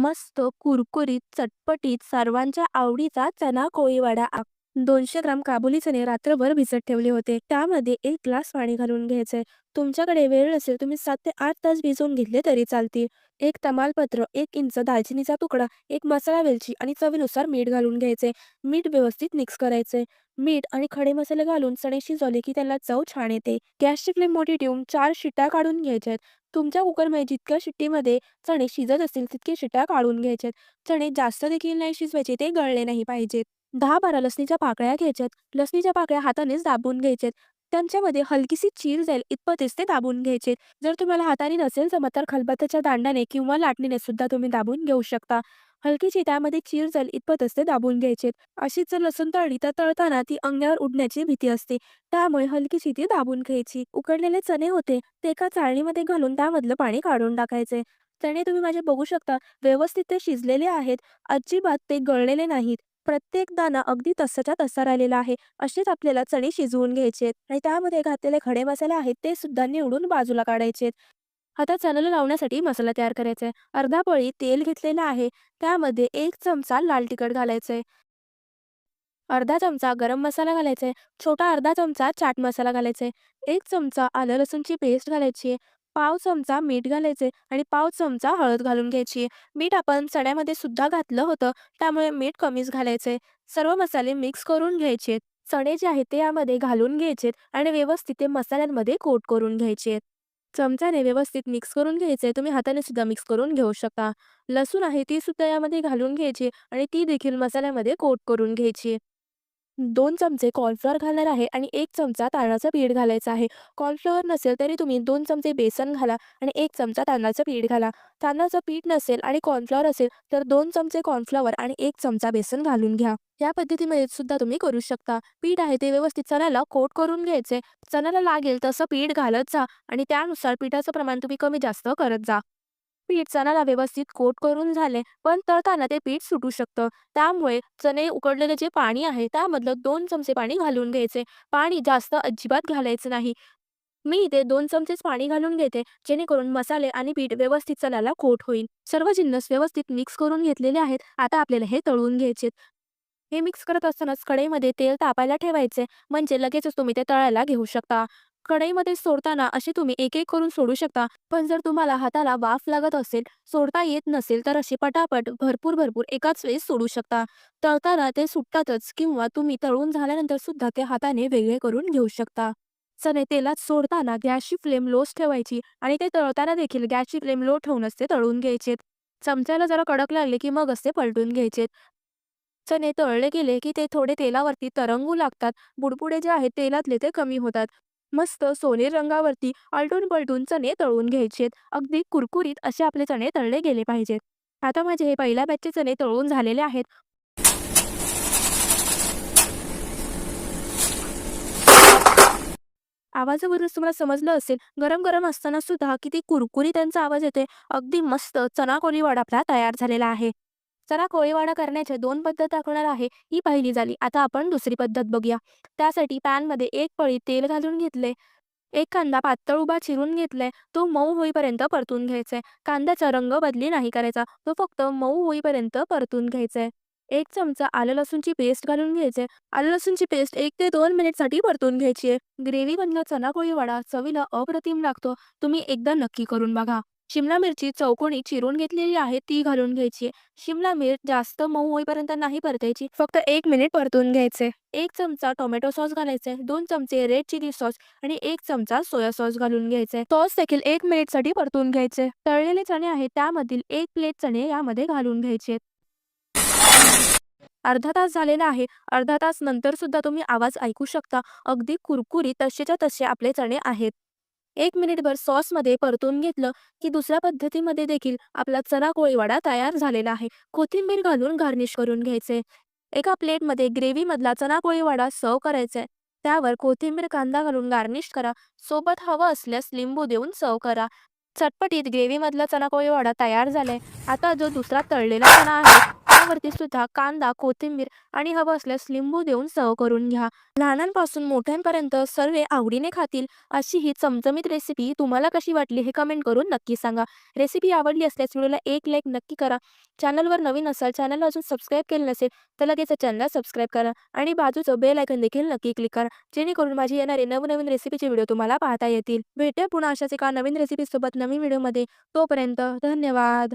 मस्त कुरकुरीत चटपटीत सर्वांच्या आवडीचा चना कोळीवाडा 200 ग्राम काबुली चणे रात्रभर भिजत ठेवले होते. त्यामध्ये 1 ग्लास पाणी घालून घ्यायचे. तुमच्याकडे वेळ नसेल तुम्ही 7 ते 8 तास भिजवून घेतले तरी चालतील. एक तमालपत्र, 1 इंच दालचिनीचा तुकडा, एक मसाला वेलची आणि चवीनुसार मीठ घालून घ्यायचे. मीठ व्यवस्थित मिक्स करायचे. मीठ आणि खडे मसाले घालून चणे शिजवले की त्याला चव छान येते. गॅसची फ्लेम मोठी ठेवून 4 शिट्ट्या काढून घ्यायच्यात. तुमच्या कुकरमध्ये जितक्या शिट्टीमध्ये चणे शिजत असतील तितके शिट्ट्या काढून घ्यायच्यात. चणे जास्त देखील नाही शिजवायचे, ते गळले नाही पाहिजेत. 10-12 लसणीच्या पाकळ्या घ्यायच्यात. लसणीच्या पाकळ्या हातानेच दाबून घ्यायच्यात. त्यांच्यामध्ये हलकीशी चीर जाईल इतपतच ते दाबून घ्यायचे. जर तुम्हाला हाताने नसेल जमत तर खलबत्त्याच्या दांडाने किंवा लाटणीने सुद्धा तुम्ही दाबून घेऊ शकता. हलकीशी त्यामध्ये चीर जाईल इतपतच ते दाबून घ्यायचे. अशीच जर लसूण तळली तर तळताना ती अंगावर उडण्याची भीती असते. त्यामुळे हलकीशी ती दाबून घ्यायची. उकडलेले चणे होते ते एका चाळणीमध्ये घालून त्यामधलं पाणी काढून टाकायचे. चणे तुम्ही माझे बघू शकता व्यवस्थित ते शिजलेले आहेत. अजिबात ते गळलेले नाहीत. प्रत्येक दाणा अगदी तसाच्या तसा राहिलेला आहे. असेच आपल्याला चणे शिजवून घ्यायचे आणि त्यामध्ये घातलेले खडे मसाले आहेत ते सुद्धा निवडून बाजूला काढायचे. आता चण्याला लावण्यासाठी मसाला तयार करायचा आहे. अर्धा पळी तेल घेतलेलं आहे. त्यामध्ये 1 चमचा लाल तिखट घालायचंय. अर्धा चमचा गरम मसाला घालायचा आहे. छोटा अर्धा चमचा चाट मसाला घालायचा आहे. 1 चमचा आलं लसूणची पेस्ट घालायची आहे. पाव चमचा मीठ घालायचे आणि पाव चमचा हळद घालून घ्यायची आहे. मीठ आपण चण्यामध्ये सुद्धा घातलं होतं, त्यामुळे मीठ कमीच घालायचंय. सर्व मसाले मिक्स करून घ्यायचे. चणे जे आहेत ते यामध्ये घालून घ्यायचे आणि व्यवस्थित ते मसाल्यांमध्ये कोट करून घ्यायचे. चमच्याने व्यवस्थित मिक्स करून घ्यायचे. तुम्ही हाताने सुद्धा मिक्स करून घेऊ शकता. लसूण आहे ती सुद्धा यामध्ये घालून घ्यायची आणि ती देखील मसाल्यामध्ये कोट करून घ्यायची. 2 चमचे कॉर्नफ्लोअर घालणार आहे आणि 1 चमचा तांदळाचं पीठ घालायचं आहे. कॉर्नफ्लोअर नसेल तरी तुम्ही 2 चमचे बेसन घाला आणि 1 चमचा तांदळाचं पीठ घाला. तांदळाचं पीठ नसेल आणि कॉर्नफ्लोअर असेल तर 2 चमचे कॉर्नफ्लोअर आणि 1 चमचा बेसन घालून घ्या. या पद्धतीमध्ये सुद्धा तुम्ही करू शकता. पीठ आहे ते व्यवस्थित चण्याला कोट करून घ्यायचे. चण्याला लागेल तसं पीठ घालत जा आणि त्यानुसार पिठाचं प्रमाण तुम्ही कमी जास्त करत जा. पीठ चण्याला व्यवस्थित कोट करून झाले, पण तळताना ते पीठ सुटू शकतं. त्यामुळे चणे उकडलेले जे पाणी आहे त्यामधलं 2 चमचे पाणी घालून घ्यायचे. पाणी जास्त अजिबात घालायचं नाही. मी इथे 2 चमचेच पाणी घालून घेते, जेणेकरून मसाले आणि पीठ व्यवस्थित चण्याला कोट होईल. सर्व जिन्नस व्यवस्थित मिक्स करून घेतलेले आहेत. आता आपल्याला हे तळून घ्यायचे. हे मिक्स करत असतानाच कढईमध्ये तेल तापायला ठेवायचे, म्हणजे लगेचच तुम्ही ते तळायला घेऊ शकता. कढईमध्ये सोडताना असे तुम्ही एक एक करून सोडू शकता, पण जर तुम्हाला हाताला वाफ लागत असेल, सोडता येत नसेल तर असे पटापट भरपूर भरपूर एकाच वेळेस सोडू शकता. तळताना ते सुटतातच किंवा तुम्ही तळून झाल्यानंतर सुद्धा ते हाताने वेगळे करून घेऊ शकता. चणे तेलात सोडताना गॅसची फ्लेम लोच ठेवायची आणि ते तळताना देखील गॅसची फ्लेम लो ठेवूनच ते तळून घ्यायचे. चमच्याला जरा कडक लागले की मग असे पलटून घ्यायचे. चणे तळले गेले की ते थोडे तेलावरती तरंगू लागतात. बुडबुडे जे आहेत तेलातले ते कमी होतात. मस्त सोनेरी रंगावरती आलटून पलटून चणे तळून घ्यायचेत. अगदी कुरकुरीत असे आपले चणे तळले गेले पाहिजेत. आता माझे हे पहिल्या बॅचचे चणे तळून झालेले आहेत. आवाजावरूनच तुम्हाला समजलं असेल, गरम गरम असताना सुद्धा किती कुरकुरी त्यांचा आवाज येते. अगदी मस्त चना कोळीवाडा आपला तयार झालेला आहे. चना कोळीवाडा करण्याच्या 2 पद्धत दाखवणार आहे. ही पहिली झाली. आता आपण दुसरी पद्धत बघूया. त्यासाठी पॅनमध्ये 1 पळी तेल घालून घेतले. 1 कांदा पातळ उभा चिरून घेतलाय. तो मऊ होईपर्यंत परतून घ्यायचाय. कांद्याचा रंग बदली नाही करायचा. तो फक्त मऊ होईपर्यंत परतून घ्यायचाय. 1 चमचा आलं लसूणची पेस्ट घालून घ्यायचे. आलं लसूणची पेस्ट 1 ते 2 मिनिटसाठी परतून घ्यायची आहे. ग्रेव्हीमधला चना कोळीवाडा चवीला अप्रतिम लागतो. तुम्ही एकदा नक्की करून बघा. शिमला मिरची चौकोनी चिरून घेतलेली आहे ती घालून घ्यायची. शिमला मिरच जास्त मऊ होईपर्यंत नाही परतायची. फक्त 1 मिनिट परतून घ्यायचे. 1 चमचा टोमॅटो सॉस घालायचे. 2 चमचे रेड चिली सॉस आणि 1 चमचा सोया सॉस घालून घ्यायचे. सॉस देखील 1 मिनिटसाठी परतून घ्यायचे. तळलेले चणे आहेत त्यामधील 1 प्लेट चणे यामध्ये घालून घ्यायचे. अर्धा तास झालेला आहे. अर्धा तास नंतर सुद्धा तुम्ही आवाज ऐकू शकता. अगदी कुरकुरीत तसेच्या तसे आपले चणे आहेत. 1 मिनिटभर सॉसमध्ये परतून घेतलं की दुसऱ्या पद्धतीमध्ये देखील आपला चना कोळीवाडा तयार झालेला आहे. कोथिंबीर घालून गार्निश करून घ्यायचे. एका प्लेटमध्ये ग्रेव्हीमधला चना कोळीवाडा सर्व्ह करायचा आहे. त्यावर कोथिंबीर कांदा घालून गार्निश करा. सोबत हवं असल्यास लिंबू देऊन सर्व्ह करा. चटपटीत ग्रेव्हीमधला चना कोळीवाडा तयार झालाय. आता जो दुसरा तळलेला चणा आहे यावरती सुद्धा कांदा, कोथिंबीर आणि हवं असल्यास लिंबू देऊन सर्व्ह करून घ्या. लहानांपासून मोठ्यांपर्यंत सर्व आवडीने खातील अशी ही चमचमीत रेसिपी तुम्हाला कशी वाटली हे कमेंट करून नक्की सांगा. रेसिपी आवडली असल्यास व्हिडिओला एक लाईक नक्की करा. चॅनलवर नवीन असाल, चॅनलला अजून सबस्क्राईब केलं नसेल तर लगेच चॅनलला सबस्क्राईब करा आणि बाजूचं बेल आयकॉन देखील नक्की क्लिक करा, जेणेकरून माझी येणारे नवनवीन रेसिपीचे व्हिडिओ तुम्हाला पाहता येतील. भेटूया पुन्हा अशाच एका नवीन रेसिपीसोबत नवीन व्हिडिओमध्ये. तोपर्यंत धन्यवाद.